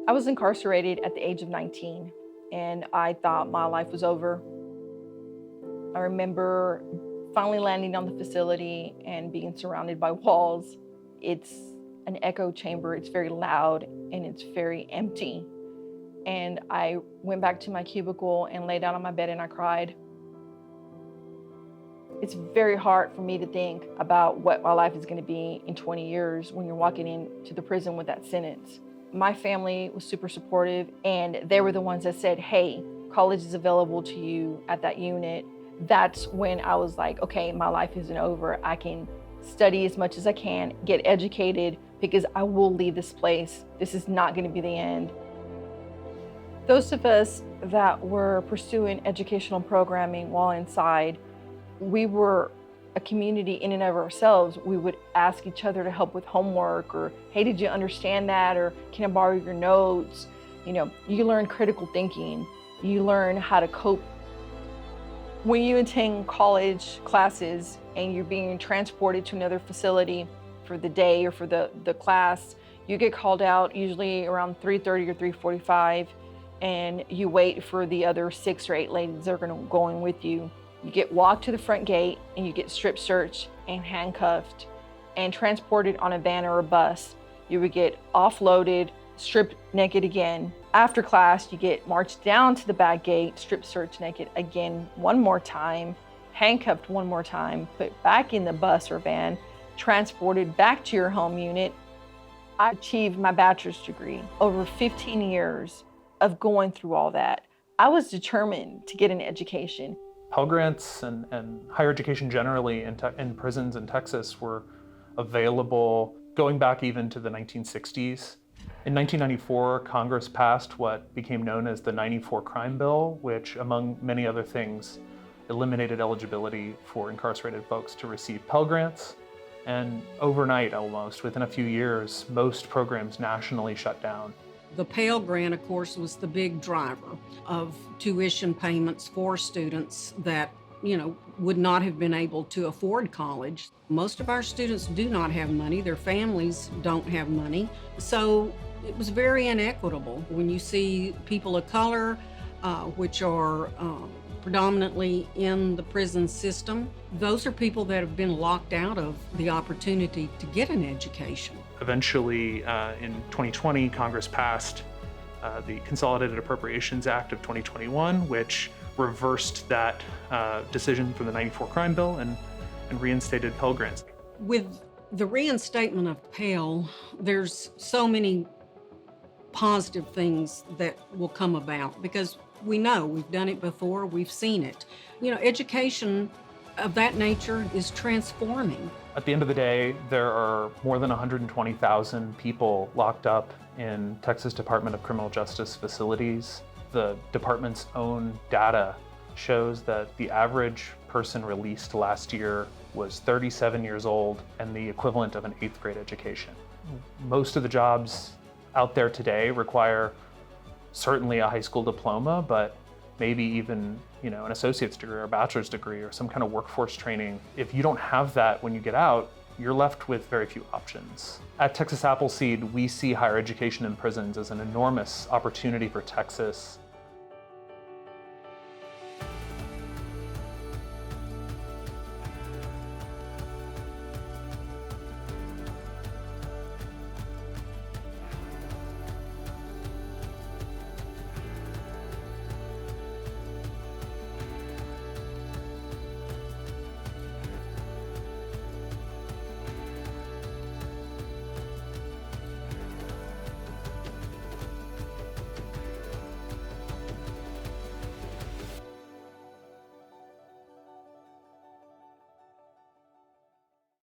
I was incarcerated at the age of 19, and I thought my life was over. I remember finally landing on the facility and being surrounded by walls. It's an echo chamber, it's very loud, and it's very empty. And I went back to my cubicle and lay down on my bed and I cried. It's very hard for me to think about what my life is going to be in 20 years when you're walking into the prison with that sentence. My family was super supportive, and they were the ones that said, hey, college is available to you at that unit. That's when I was like, okay, my life isn't over. I can study as much as I can, get educated, because I will leave this place. This is not going to be the end. Those of us that were pursuing educational programming while inside, we were a community in and of ourselves. We would ask each other to help with homework, or, hey, did you understand that? Or can I borrow your notes? You know, you learn critical thinking. You learn how to cope. When you attend college classes and you're being transported to another facility for the day or for the class, you get called out usually around 3:30 or 3:45, and you wait for the other 6 or 8 ladies that are going with you. You get walked to the front gate and you get strip searched and handcuffed and transported on a van or a bus. You would get offloaded, stripped naked again. After class, you get marched down to the back gate, strip searched naked again one more time, handcuffed one more time, put back in the bus or van, transported back to your home unit. I achieved my bachelor's degree over 15 years of going through all that. I was determined to get an education. Pell Grants and higher education generally in prisons in Texas were available going back even to the 1960s. In 1994, Congress passed what became known as the '94 Crime Bill, which, among many other things, eliminated eligibility for incarcerated folks to receive Pell Grants. And overnight, almost, within a few years, most programs nationally shut down. The Pell Grant, of course, was the big driver of tuition payments for students that, would not have been able to afford college. Most of our students do not have money. Their families don't have money. So it was very inequitable. When you see people of color, which are predominantly in the prison system, those are people that have been locked out of the opportunity to get an education. Eventually, in 2020, Congress passed the Consolidated Appropriations Act of 2021, which reversed that decision from the '94 Crime Bill and reinstated Pell Grants. With the reinstatement of Pell, there's so many positive things that will come about because we know we've done it before, we've seen it. Education of that nature is transforming. At the end of the day, there are more than 120,000 people locked up in Texas Department of Criminal Justice facilities. The department's own data shows that the average person released last year was 37 years old and the equivalent of an 8th grade education. Most of the jobs out there today require certainly a high school diploma, but maybe even an associate's degree or a bachelor's degree or some kind of workforce training. If you don't have that when you get out, you're left with very few options. At Texas Appleseed, we see higher education in prisons as an enormous opportunity for Texas